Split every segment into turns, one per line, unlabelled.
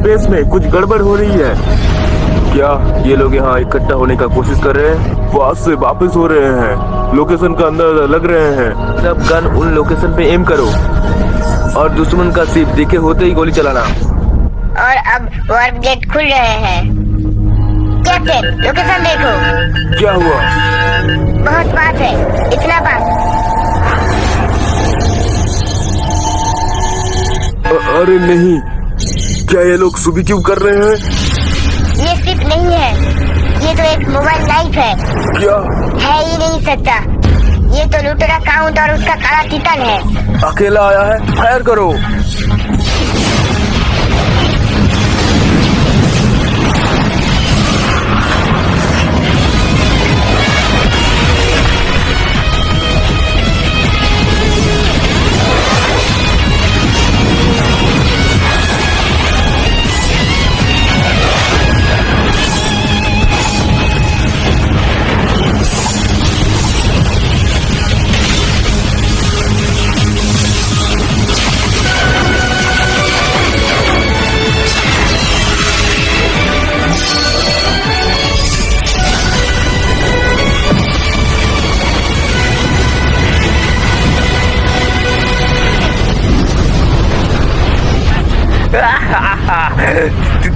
Space में कुछ गड़बड़ हो रही है। क्या ये लोग यहाँ इकट्ठा होने का कोशिश कर रहे हैं? वहाँ से वापस हो रहे हैं, लोकेशन का अंदर लग रहे हैं। सब गन उन लोकेशन पे एम करो और दुश्मन का सिर्फ दिखे होते ही गोली चलाना।
और अब वार्प गेट खुल रहे हैं। कैप्टन लोकेशन देखो।
क्या हुआ?
बहुत पास है, इतना पास।
अरे नहीं, क्या ये लोग सुबह क्यों कर रहे हैं?
ये सिर्फ नहीं है, ये तो एक मोबाइल नाइफ है।
क्या?
है ही नहीं सकता, ये तो लुटेरा काउंट और उसका काला तितन है।
अकेला आया है, फायर करो।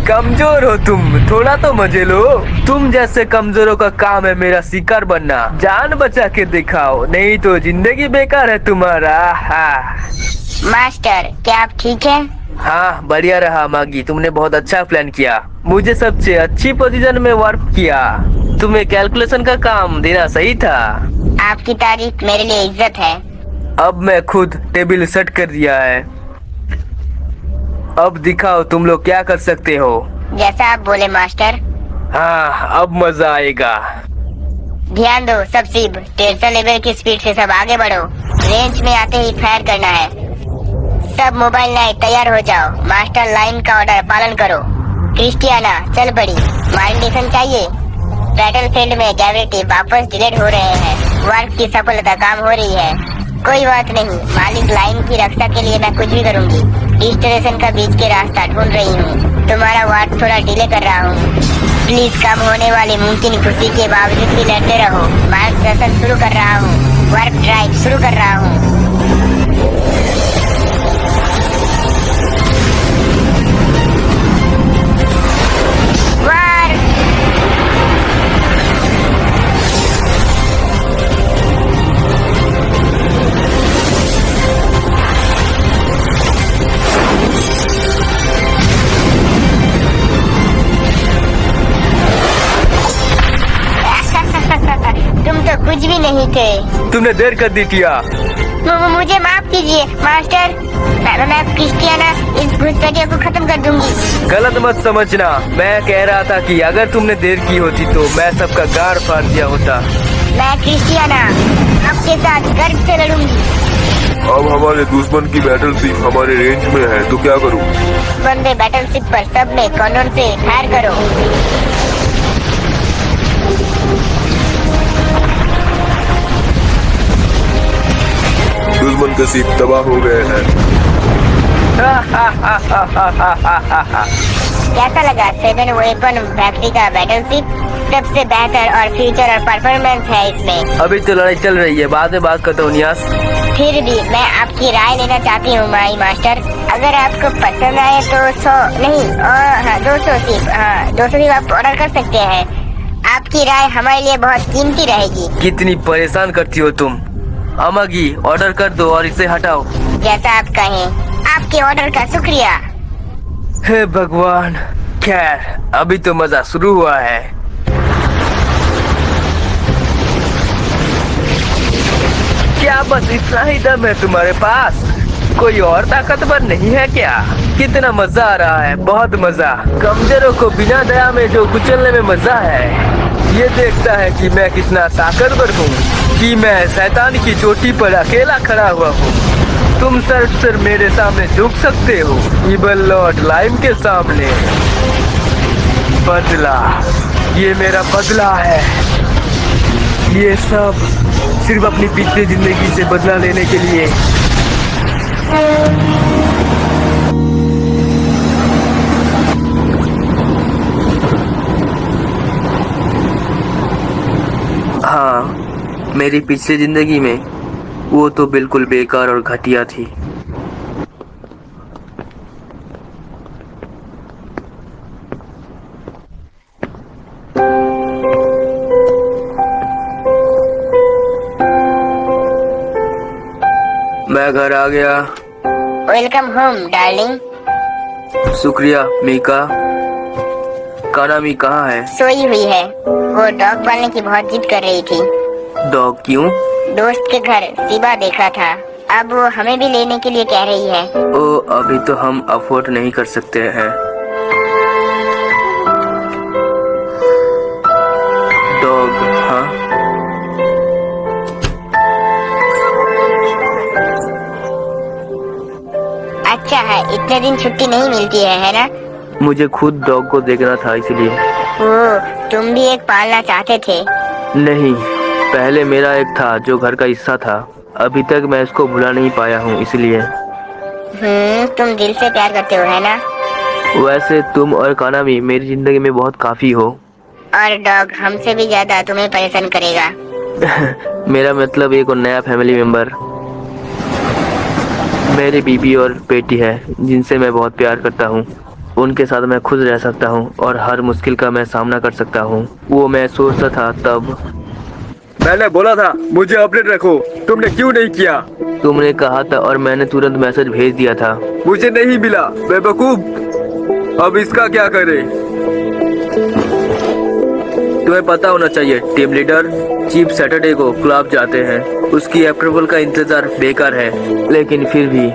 कमजोर हो तुम, थोड़ा तो मजे लो। तुम जैसे कमजोरों का काम है मेरा शिकार बनना। जान बचा के दिखाओ, नहीं तो जिंदगी बेकार है तुम्हारा।
मास्टर क्या आप ठीक हैं?
हाँ बढ़िया रहा मागी, तुमने बहुत अच्छा प्लान किया। मुझे सबसे अच्छी पोजीशन में वार्प किया। तुम्हें कैलकुलेशन का काम देना सही था।
आपकी तारीफ मेरे लिए इज्जत है।
अब मैं खुद टेबल सेट कर दिया है। अब दिखाओ तुम लोग क्या कर सकते हो।
जैसा आप बोले मास्टर।
हाँ अब मजा आएगा।
ध्यान दो सब सिर्फ 150 लेवल की स्पीड से सब आगे बढ़ो। रेंज में आते ही फायर करना है। सब मोबाइल लाइट तैयार हो जाओ। मास्टर लाइन का ऑर्डर पालन करो। क्रिस्टियाना चल पड़ी। माइंडेशन चाहिए। बैटल फील्ड में ग्रेविटी वापस डिलीट हो रहे हैं। वार्प की सफलता काम हो रही है। कोई बात नहीं, मालिक लाइन की रक्षा के लिए मैं कुछ भी करूंगी। डिस्टेलेशन का बीच के रास्ता ढूंढ रही हूँ। तुम्हारा वार्प थोड़ा डिले कर रहा हूँ। प्लीज कम होने वाली मुमकिन खुशी के बावजूद भी लड़ते रहो। मार्गदर्शन शुरू कर रहा हूँ। वार्प ड्राइव शुरू कर रहा हूँ। तुम तो कुछ भी नहीं थे।
तुमने देर कर दी किया।
मुझे माफ कीजिए मास्टर। मैं क्रिस्टियाना इस भूतप्रज्ञा को खत्म कर दूंगी।
गलत मत समझना, मैं कह रहा था कि अगर तुमने देर की होती तो मैं सबका गाड़ फाड़ दिया होता।
मैं क्रिस्टियाना आपके साथ गर्व से लड़ूंगी।
अब हमारे दुश्मन की बैटलशिप हमारे रेंज में है तो क्या करूं?
बंदे बैटलशिप पर सब में कॉन्डोन से फायर करो।
दुश्मन के सिप तबाह हो गए हैं।
कैसा लगा 7 वेपन फैक्ट्री का बैटलशिप? सबसे बेहतर और फीचर और परफॉर्मेंस है इसमें।
अभी तो लड़ाई चल रही है, बाद में बात करता हूँ नियास।
फिर भी मैं आपकी राय लेना चाहती हूँ माई मास्टर। अगर आपको पसंद आए तो 100 नहीं 200 सिर्फ 200 भी आप ऑर्डर कर सकते हैं। आपकी राय हमारे लिए बहुत कीमती रहेगी।
कितनी परेशान करती हो तुम। अमागी ऑर्डर कर दो और इसे हटाओ।
जैसा आप कहें। आपके ऑर्डर का शुक्रिया।
हे भगवान, खैर अभी तो मजा शुरू हुआ है। क्या बस इतना ही दम है तुम्हारे पास? कोई और ताकतवर नहीं है क्या? कितना मजा आ रहा है, बहुत मजा। कमजोरों को बिना दया में जो कुचलने में मजा है। ये देखता है कि मैं कितना ताकतवर हूँ, कि मैं शैतान की चोटी पर अकेला खड़ा हुआ हूँ। तुम सर मेरे सामने झुक सकते हो, इबल लॉर्ड लाइम के सामने। बदला, ये मेरा बदला है। ये सब सिर्फ अपनी पिछली जिंदगी से बदला लेने के लिए। मेरी पिछली जिंदगी में वो तो बिल्कुल बेकार और घटिया थी। मैं घर आ गया।
Welcome home darling.
शुक्रिया मीका। कानामी कहाँ है?
सोई हुई है। वो डॉग पालने की बहुत जिद कर रही थी।
डॉग क्यों?
दोस्त के घर शिबा देखा था, अब वो हमें भी लेने के लिए कह रही है।
ओ, अभी तो हम अफोर्ड नहीं कर सकते हैं। डॉग? हाँ,
अच्छा है, इतने दिन छुट्टी नहीं मिलती है ना?
मुझे खुद डॉग को देखना था इसलिए।
ओ, तुम भी एक पालना चाहते थे?
नहीं, पहले मेरा एक था जो घर का हिस्सा था। अभी तक मैं इसको भुला नहीं पाया हूँ इसलिए।
तुम दिल से प्यार करते हो है ना?
वैसे तुम और कानामी मेरी जिंदगी में बहुत काफी हो।
और डॉग हमसे भी ज्यादा तुम्हें परेशान करेगा।
मेरा मतलब एक और नया फैमिली मेंबर। मेरी बीबी और बेटी है जिनसे मैं बहुत प्यार करता हूँ। उनके साथ मैं खुश रह सकता हूँ और हर मुश्किल का मैं सामना कर सकता हूँ। वो मैं सोचता था तब। मैंने बोला था मुझे अपडेट रखो, तुमने क्यों नहीं किया? तुमने कहा था और मैंने तुरंत मैसेज भेज दिया था। मुझे नहीं मिला बेवकूफ। अब इसका क्या करे? तुम्हें पता होना चाहिए टीम लीडर चीफ सैटरडे को क्लब जाते हैं। उसकी अप्रूवल का इंतजार बेकार है। लेकिन फिर भी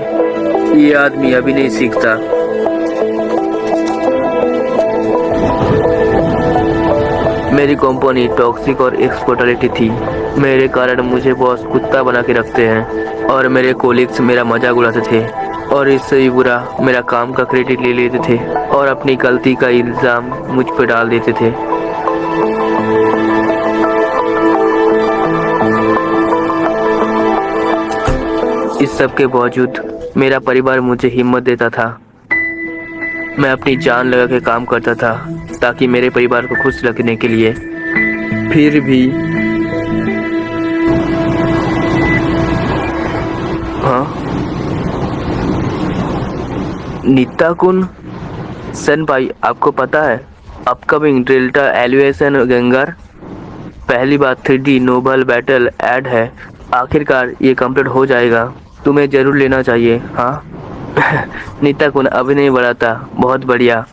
ये आदमी अभी नहीं सीखता। मेरी कंपनी टॉक्सिक और एक्सपोर्टलिटी थी। मेरे कारण मुझे बॉस कुत्ता बना के रखते हैं और मेरे कोलिग्स मेरा मजाक उड़ाते थे और इससे भी बुरा मेरा काम का क्रेडिट ले लेते थे और अपनी गलती का इल्जाम मुझ पर डाल देते थे। इस सब के बावजूद मेरा परिवार मुझे हिम्मत देता था। मैं अपनी जान लगा के काम करता था ताकि मेरे परिवार को खुश रखने के लिए। फिर भी हाँ, नित्ता-कुन सेनपाई, आपको पता है अपकमिंग डेल्टा एलिवेशन गंगार पहली बार 3D नोबल बैटल ऐड है। आखिरकार ये कंप्लीट हो जाएगा। तुम्हें जरूर लेना चाहिए। हाँ नित्ता-कुन अभिनय बढ़ाता, बहुत बढ़िया।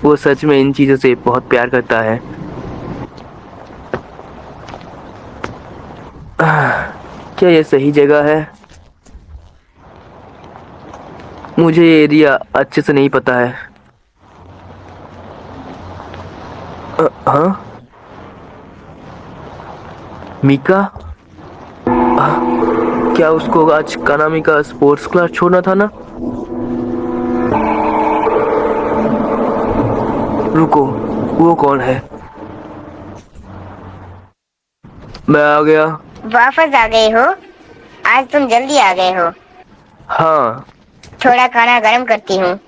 वो सच में इन चीजों से बहुत प्यार करता है। क्या ये सही जगह है? मुझे ये एरिया अच्छे से नहीं पता है। हाँ, मीका? क्या उसको आज कानामी का स्पोर्ट्स क्लास छोड़ना था ना? रुको, वो कौन है? मैं आ गया।
वापस आ गए हो? आज तुम जल्दी आ गए हो।
हाँ,
थोड़ा खाना गर्म करती हूँ।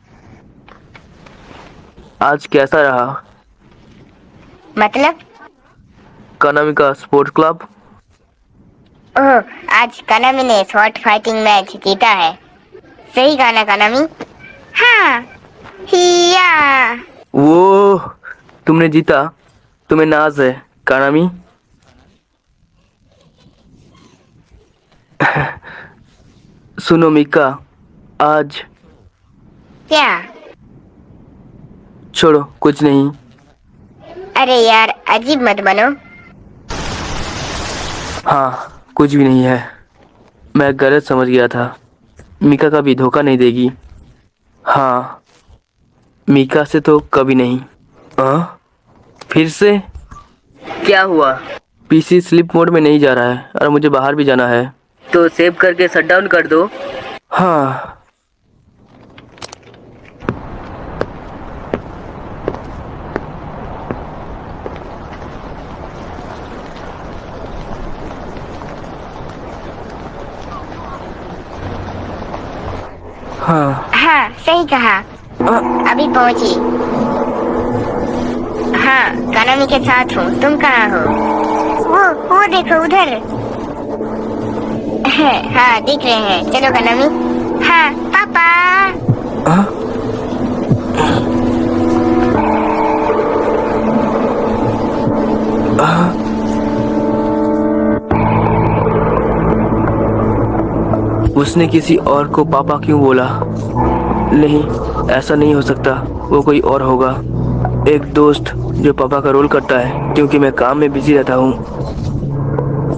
आज कैसा रहा?
मतलब?
कानामी का स्पोर्ट्स क्लब?
ओह, आज कानामी ने शॉर्ट फाइटिंग मैच जीता है। सही कहा ना कानामी? हाँ, हिया।
वो तुमने जीता, तुम्हें नाज है कानामी। सुनो मीका, आज
क्या?
छोड़ो, कुछ नहीं।
अरे यार, अजीब मत बनो।
हाँ, कुछ भी नहीं है। मैं गलत समझ गया था। मीका कभी धोखा नहीं देगी। हाँ, मीका से तो कभी नहीं। हाँ, फिर से क्या हुआ? पीसी स्लीप मोड में नहीं जा रहा है और मुझे बाहर भी जाना है। तो सेव करके शट डाउन कर दो। हाँ,
हाँ, सही कहा। अभी पहुंची। हाँ, कानामी के साथ हूँ। तुम कहाँ हो? वो देखो उधर। हाँ दिख रहे हैं, चलो कानामी। हाँ पापा।
हाँ? उसने किसी और को पापा क्यों बोला? नहीं, ऐसा नहीं हो सकता। वो कोई और होगा, एक दोस्त जो पापा का रोल करता है, क्योंकि मैं काम में बिजी रहता हूँ।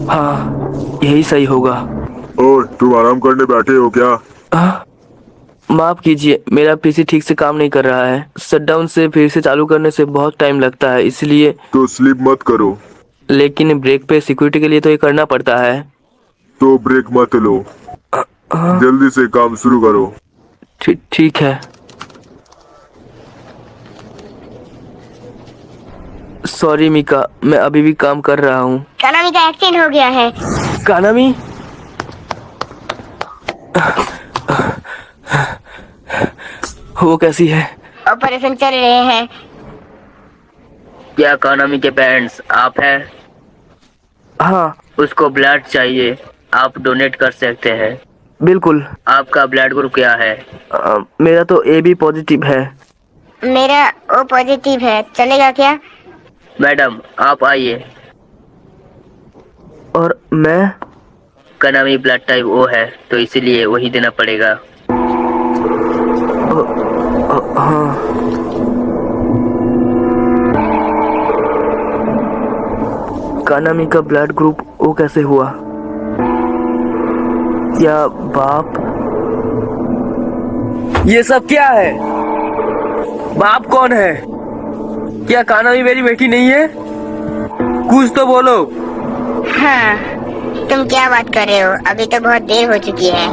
हाँ, यही सही होगा।
ओए, तुम आराम करने बैठे हो क्या?
माफ कीजिए, मेरा पीसी ठीक से काम नहीं कर रहा है। शटडाउन से फिर से चालू करने से बहुत टाइम लगता है, इसलिए।
तो स्लीप मत करो।
लेकिन ब्रेक पे सिक्योरिटी के लिए तो ये करना पड़ता है।
तो ब्रेक मत लो, जल्दी से काम शुरू करो।
ठीक है। सॉरी मिका, मैं अभी भी काम कर रहा हूँ।
कानामी का एक्सीडेंट हो गया है।
कानामी? वो कैसी है?
ऑपरेशन चल रहे हैं।
क्या कानामी के पेरेंट्स आप हैं? हाँ। उसको ब्लड चाहिए, आप डोनेट कर सकते हैं। बिल्कुल। आपका ब्लड ग्रुप क्या है? मेरा तो AB पॉजिटिव है।
मेरा O पॉजिटिव है, चलेगा क्या?
मैडम आप आइए। और मैं? कानामी ब्लड टाइप O है, तो इसीलिए वही देना पड़ेगा। हाँ। कानामी का ब्लड ग्रुप O कैसे हुआ? क्या बाप? ये सब क्या है? बाप कौन है? क्या कानामी मेरी बेटी नहीं है? कुछ तो बोलो।
हाँ, तुम क्या बात कर रहे हो? अभी तो बहुत देर हो चुकी है।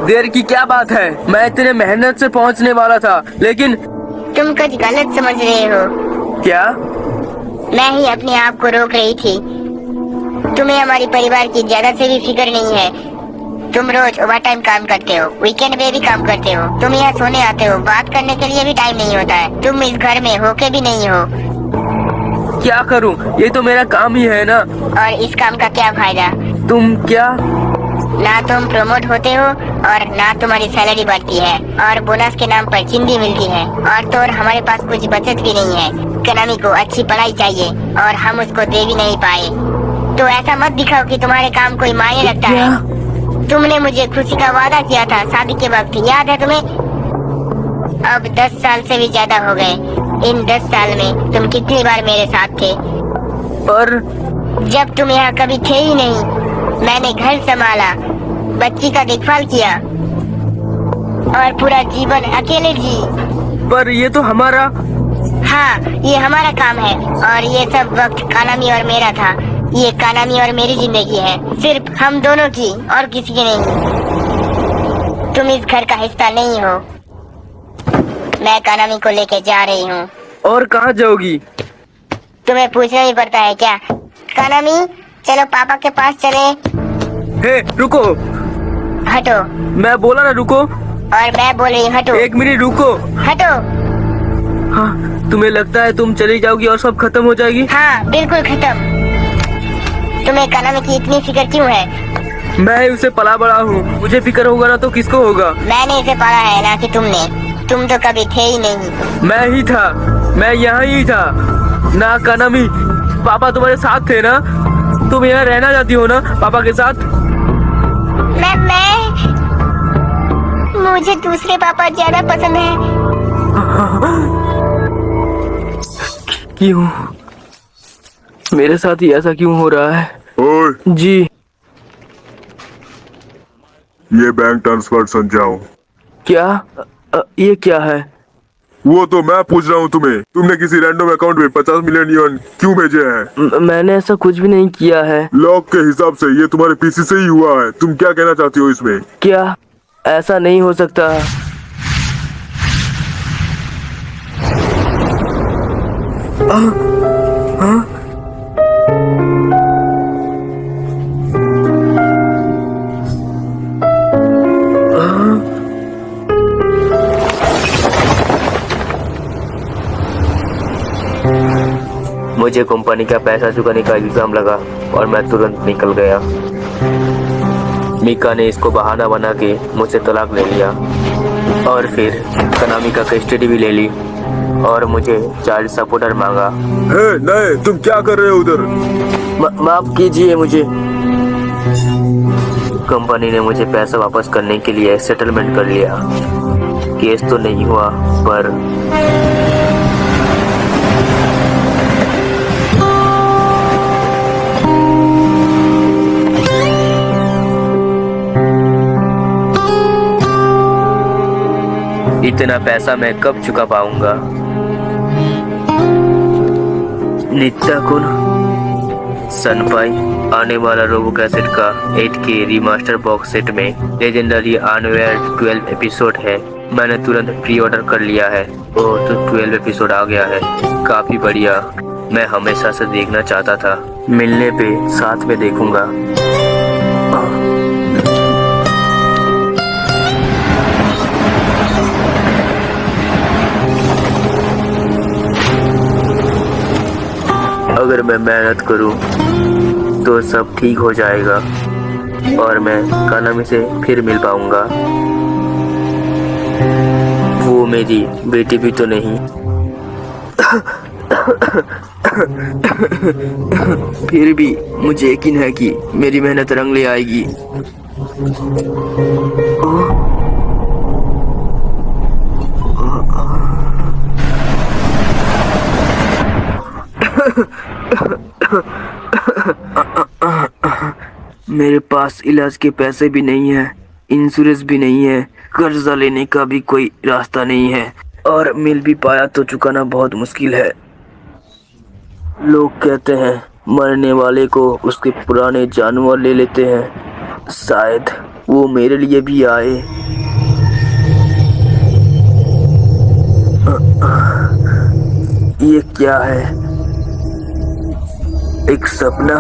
देर की क्या बात है? मैं इतने मेहनत से पहुंचने वाला था, लेकिन
तुम कुछ गलत समझ रहे हो।
क्या?
मैं ही अपने आप को रोक रही थी। तुम्हें हमारी परिवार की ज्यादा से भी फिक्र नहीं है। तुम रोज ओवर टाइम काम करते हो, वीकेंड में भी काम करते हो। तुम यहाँ सोने आते हो, बात करने के लिए भी टाइम नहीं होता है। तुम इस घर में होके भी नहीं हो।
क्या करूं? ये तो मेरा काम ही है ना।
और इस काम का क्या फायदा?
तुम क्या?
ना तुम प्रमोट होते हो और ना तुम्हारी सैलरी बढ़ती है, और बोनस के नाम पर चिंदी मिलती है, और तो और हमारे पास कुछ बचत भी नहीं है। कानामी को अच्छी पढ़ाई चाहिए और हम उसको दे भी नहीं पाए। तो ऐसा मत दिखाओ कि तुम्हारे काम कोई मायने रखता है। तुमने मुझे खुशी का वादा किया था शादी के वक्त, याद है तुम्हें? अब 10 साल से भी ज्यादा हो गए। इन 10 साल में तुम कितनी बार मेरे साथ थे?
पर
जब तुम यहाँ कभी थे ही नहीं, मैंने घर संभाला, बच्ची का देखभाल किया और पूरा जीवन अकेले जी।
पर ये तो हमारा।
हाँ, ये हमारा काम है और ये सब वक्त कानामी और मेरा था। ये कानामी और मेरी जिंदगी है, सिर्फ हम दोनों की और किसी की नहीं। तुम इस घर का हिस्सा नहीं हो। मैं कानामी को लेके जा रही हूँ।
और कहाँ जाओगी?
तुम्हें पूछना ही पड़ता है क्या? कानामी, चलो पापा के पास चले।
हे रुको।
हटो।
मैं बोला ना रुको।
और मैं बोल रही हटो।
1 मिनट रुको।
हटो।
हाँ, तुम्हें लगता है तुम चली जाओगी और सब खत्म हो जाएगी?
हाँ, बिल्कुल खत्म। तुम्हें कानामी की इतनी फिक्र क्यों है?
मैं उसे पला बड़ा हूँ, मुझे फिक्र होगा ना तो किसको होगा?
मैंने इसे पाला है, ना कि तुमने। तुम तो कभी थे ही नहीं।
मैं ही था, मैं यहाँ ही था ना। कानामी, पापा तुम्हारे साथ थे ना? तुम यहाँ रहना चाहती हो ना पापा के साथ?
मैं मुझे दूसरे पापा ज्यादा पसंद है।
क्यों? मेरे साथ ही ऐसा क्यों हो रहा है?
ओए,
जी।
ये बैंक ट्रांसफर समझाओ।
क्या? ये क्या है?
वो तो मैं पूछ रहा हूँ तुम्हें। तुमने किसी रैंडम अकाउंट में 50 मिलियन युआन क्यों भेजे हैं?
मैंने ऐसा कुछ भी नहीं किया है।
लॉक के हिसाब से ये तुम्हारे पीसी से ही हुआ है। तुम क्या कहना चाहती हो इसमें?
क्या? ऐसा नहीं हो सकता। मुझे कंपनी का पैसा चुकाने का इल्जाम लगा और मैं तुरंत निकल गया। मीका ने इसको बहाना बना के मुझसे तलाक ले लिया और फिर कनामी का कस्टडी भी ले ली और मुझे चाइल्ड सपोर्टर मांगा।
नहीं, तुम क्या कर रहे हो उधर?
माफ कीजिए मुझे। कंपनी ने मुझे पैसा वापस करने के लिए सेटलमेंट कर लिया। केस तो नहीं हुआ पर इतना पैसा मैं कब चुका पाऊंगा? नित्या कुन सनपाई आने वाला रोबो कैसेट का 8K रिमास्टर बॉक्स सेट में लेजेंडरी अनवेयर 12 एपिसोड है। मैंने तुरंत प्री ऑर्डर कर लिया है। ओह, तो 12 एपिसोड आ गया है, काफी बढ़िया। मैं हमेशा से देखना चाहता था। मिलने पे साथ में देखूंगा। अगर मैं मेहनत करूं तो सब ठीक हो जाएगा और मैं कानामी से फिर मिल पाऊंगा। वो मेरी बेटी भी तो नहीं। फिर भी मुझे यकीन है कि मेरी मेहनत रंग ले आएगी। मेरे पास इलाज के पैसे भी नहीं है, इंश्योरेंस भी नहीं है, कर्जा लेने का भी कोई रास्ता नहीं है और मिल भी पाया तो चुकाना बहुत मुश्किल है। लोग कहते हैं मरने वाले को उसके पुराने जानवर ले लेते हैं। शायद वो मेरे लिए भी आए। ये क्या है? एक सपना?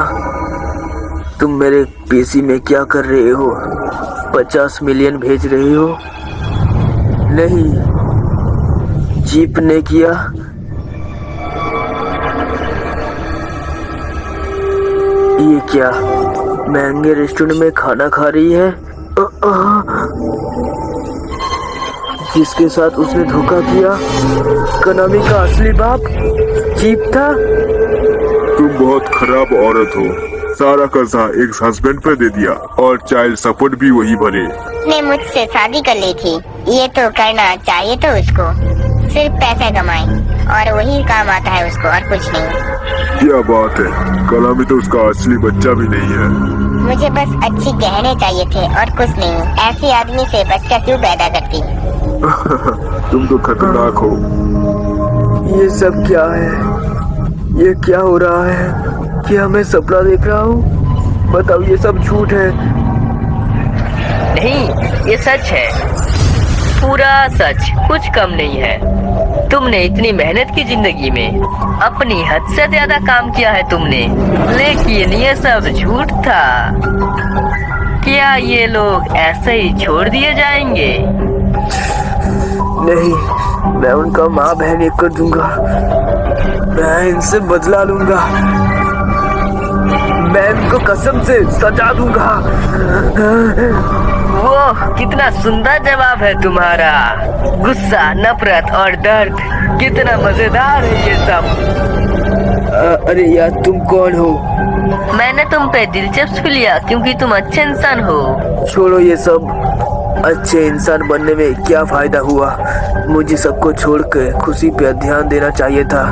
तुम मेरे पीसी में क्या कर रहे हो? 50 मिलियन भेज रहे हो? नहीं, चीप ने किया। ये क्या महंगे रेस्टोरेंट में खाना खा रही है? जिसके साथ उसने धोखा किया कनामी का असली बाप चीप था।
तुम बहुत खराब औरत हो। सारा कर्जा एक हस्बैंड पे दे दिया और चाइल्ड सपोर्ट भी वही भरे।
उसने मुझसे शादी कर ली थी। ये तो करना चाहिए तो उसको सिर्फ पैसा कमाए और वही काम आता है उसको और कुछ नहीं।
क्या बात है, कनामी तो उसका असली बच्चा भी नहीं है।
मुझे बस अच्छी गहने चाहिए थे और कुछ नहीं। ऐसे आदमी से बच्चा क्यों पैदा करती?
तुम तो खतरनाक हो।
ये सब क्या है? ये क्या हो रहा है? क्या मैं सपना देख रहा हूँ? बताओ, ये सब झूठ है। नहीं, ये सच है, पूरा सच, कुछ कम नहीं है। तुमने इतनी मेहनत की जिंदगी में अपनी हद से ज्यादा काम किया है तुमने, लेकिन ये सब झूठ था। क्या ये लोग ऐसे ही छोड़ दिए जाएंगे? नहीं, मैं उनका माँ बहन एक कर दूंगा। मैं इनसे बदला लूंगा। मैं इनको कसम से सजा दूंगा। वो कितना सुंदर जवाब है तुम्हारा। गुस्सा, नफरत और दर्द, कितना मजेदार है ये सब। अरे यार, तुम कौन हो? मैंने तुम पे दिलचस्पी लिया क्योंकि तुम अच्छे इंसान हो। छोड़ो ये सब। अच्छे इंसान बनने में क्या फायदा हुआ? मुझे सबको छोड़कर खुशी पे ध्यान देना चाहिए था।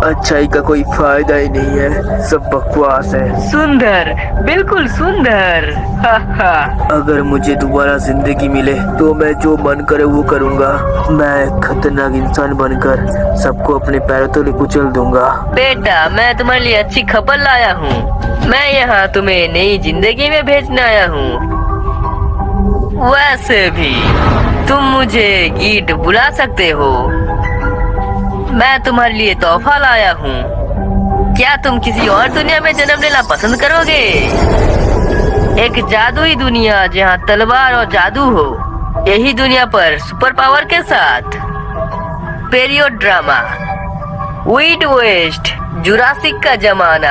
अच्छाई का कोई फायदा ही नहीं है, सब बकवास है। सुंदर, बिल्कुल सुंदर। अगर मुझे दोबारा जिंदगी मिले तो मैं जो मन करे वो करूँगा। मैं खतरनाक इंसान बनकर सबको अपने पैरों तले कुचल दूंगा। बेटा, मैं तुम्हारे लिए अच्छी खबर लाया हूँ। मैं यहाँ तुम्हें नई जिंदगी में भेजने आया हूँ। वैसे भी तुम मुझे गीट बुला सकते हो। मैं तुम्हारे लिए तोहफा लाया हूँ। क्या तुम किसी और दुनिया में जन्म लेना पसंद करोगे? एक जादुई दुनिया जहाँ तलवार और जादू हो। यही दुनिया पर सुपर पावर के साथ पीरियड ड्रामा। वीट वेस्ट, जुरासिक का जमाना।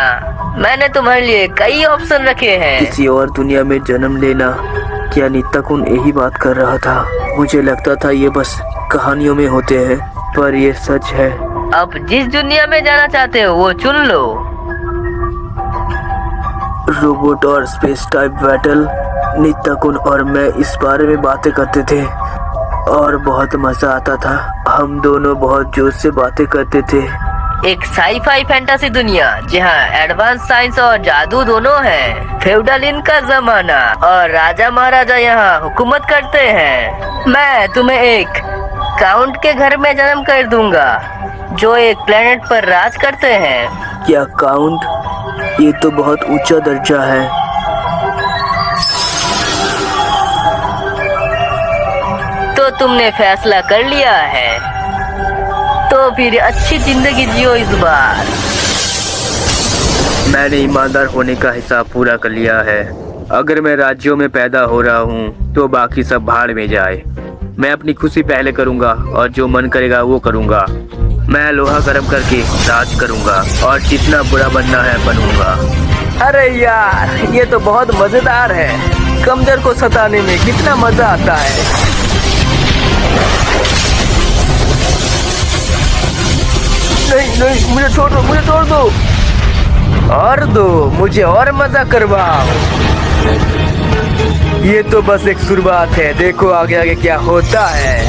मैंने तुम्हारे लिए कई ऑप्शन रखे हैं।
किसी और दुनिया में जन्म लेना, क्या नित्ताकुन यही बात कर रहा था? मुझे लगता था ये बस कहानियों में होते हैं, पर ये सच है।
अब जिस दुनिया में जाना चाहते हो वो चुन लो।
रोबोट और स्पेस टाइप बैटल। नित्ताकुन और मैं इस बारे में बातें करते थे और बहुत मजा आता था। हम दोनों बहुत जोश से बातें करते थे।
एक साईफाई फैंटेसी दुनिया जहाँ एडवांस साइंस और जादू दोनों है। फ्यूडलिन का जमाना और राजा महाराजा यहाँ हुकूमत करते हैं। मैं तुम्हें एक काउंट के घर में जन्म कर दूंगा जो एक प्लेनेट पर राज करते हैं।
क्या काउंट? ये तो बहुत ऊंचा दर्जा है।
तो तुमने फैसला कर लिया है, तो फिर अच्छी जिंदगी जियो इस बार।
मैंने ईमानदार होने का हिसाब पूरा कर लिया है। अगर मैं राज्यों में पैदा हो रहा हूँ तो बाकी सब भाड़ में जाए। मैं अपनी खुशी पहले करूँगा और जो मन करेगा वो करूँगा। मैं लोहा गर्म करके राज करूँगा और जितना बुरा बनना है बनूंगा।
अरे यार, ये तो बहुत मजेदार है। कमजोर को सताने में कितना मजा आता है। नहीं नहीं, मुझे छोड़ दो, मुझे छोड़ दो। और दो, मुझे और मजा करवाओ। ये तो बस एक शुरुआत है, देखो आगे आगे क्या होता है।